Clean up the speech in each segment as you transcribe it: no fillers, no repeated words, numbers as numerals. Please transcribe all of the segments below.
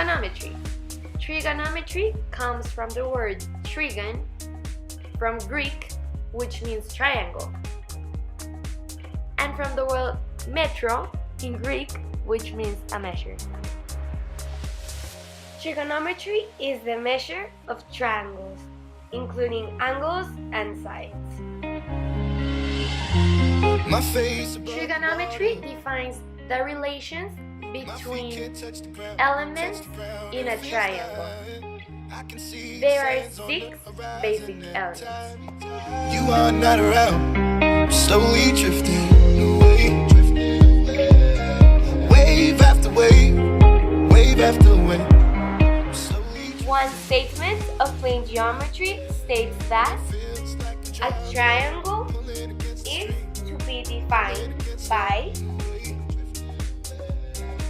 Trigonometry. Trigonometry comes from the word trigon, from Greek, which means triangle, and from the word metro in Greek, which means a measure. Trigonometry is the measure of triangles, including angles and sides. Trigonometry defines the relations between elements in a triangle. There are 6 basic elements. You are not around, slowly drifting away. Wave after wave, wave after wave. One statement of plane geometry states that a triangle is to be defined by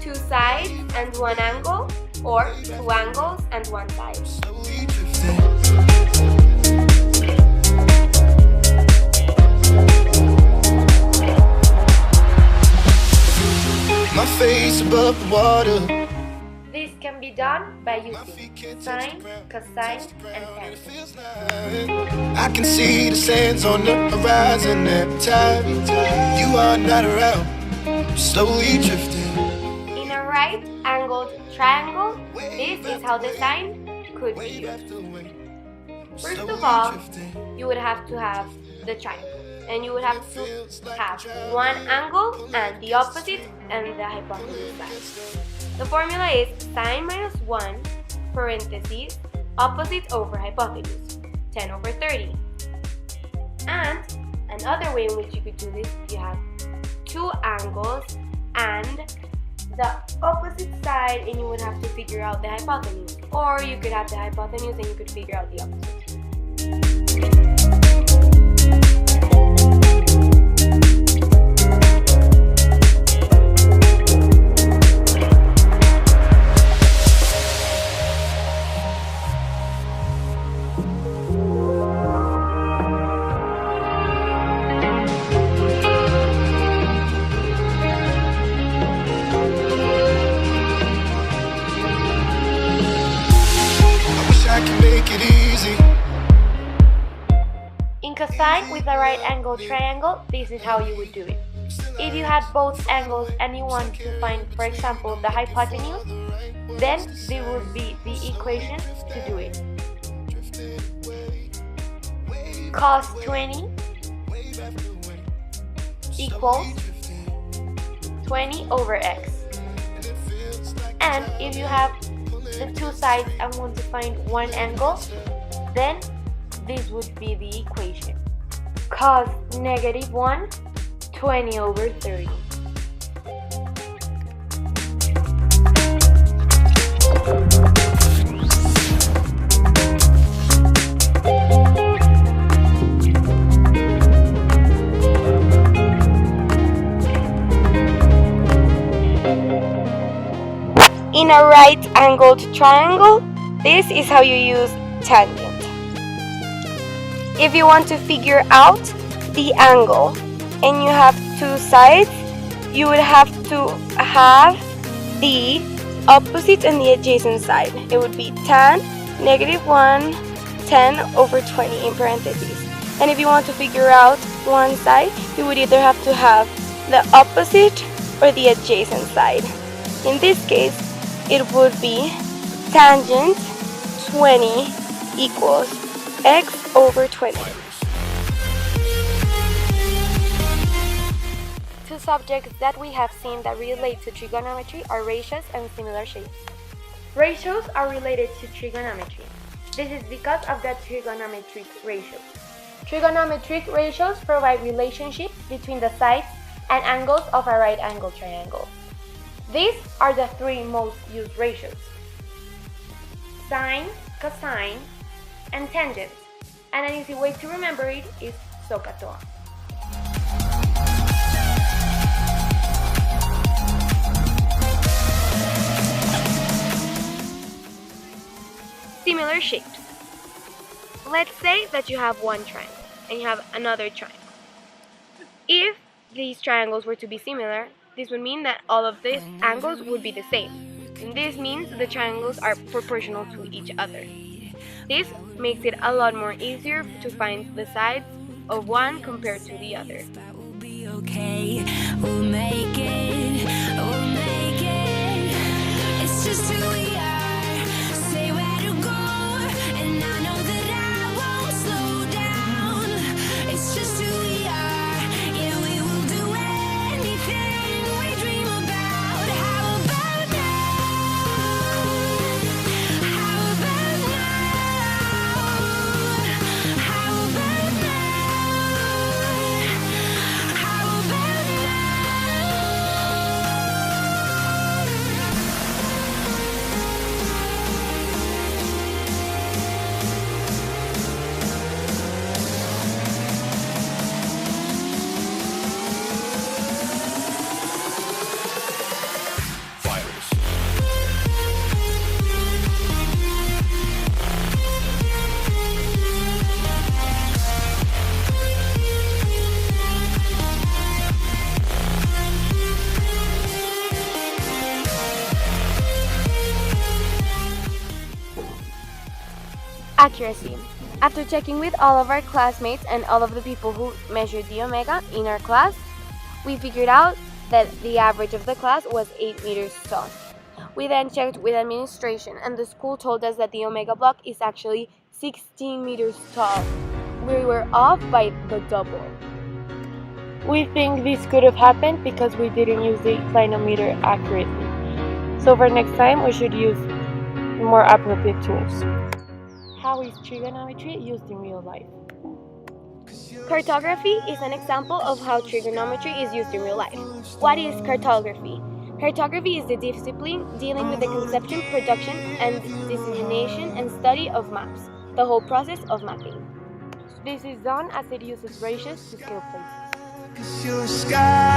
2 sides and 1 angle, or 2 angles and 1 side. My face above the water. This can be done by using sine, cosine, and tangent. I can see the sands on the horizon every time you are not around, slowly drifting. In a right-angled triangle, this is how the sign could be used. First of all, you would have to have the triangle, and you would have to have 1 angle and the opposite and the hypotenuse side. The formula is sine minus 1, parentheses, opposite over hypotenuse, 10 over 30. And another way in which you could do this, you have 2 angles and the opposite side, and you would have to figure out the hypotenuse. Or you could have the hypotenuse and you could figure out the opposite. In cosine with a right angle triangle, this is how you would do it. If you had both angles and you want to find, for example, the hypotenuse, then this would be the equation to do it. Cos 20 equals 20 over x. And if you have the 2 sides and want to find 1 angle, then this would be the equation. Cos negative 1, 20 over 30. In a right-angled triangle, this is how you use tangent. If you want to figure out the angle and you have 2 sides, you would have to have the opposite and the adjacent side. It would be tan, negative 1, 10 over 20 in parentheses. And if you want to figure out one side, you would either have to have the opposite or the adjacent side. In this case, it would be tangent 20 equals x over 20. 2 subjects that we have seen that relate to trigonometry are ratios and similar shapes. Ratios are related to trigonometry. This is because of the trigonometric ratios. Trigonometric ratios provide relationships between the sides and angles of a right angle triangle. These are the 3 most used ratios: sine, cosine, and tangent. And an easy way to remember it is SOHCAHTOA. Similar shapes. Let's say that you have one triangle and you have another triangle. If these triangles were to be similar, this would mean that all of these angles would be the same. And this means the triangles are proportional to each other. This makes it a lot more easier to find the sides of one compared to the other. Okay, we'll make it, we'll make it. It's just who we are, say where to go, and I know that I won't slow down. It's just who we are, yeah, we will do anything we dream about. How about now? How about now? How about now? How about Accuracy. After checking with all of our classmates and all of the people who measured the omega in our class, we figured out that the average of the class was 8 meters tall. We then checked with administration, and the school told us that the omega block is actually 16 meters tall. We were off by the double. We think this could have happened because we didn't use the inclinometer accurately. So for next time, we should use more appropriate tools. How is trigonometry used in real life? Cartography is an example of how trigonometry is used in real life. What is cartography? Cartography is the discipline dealing with the conception, production, and dissemination and study of maps, the whole process of mapping. This is done as it uses ratios to scale places. Cause your sky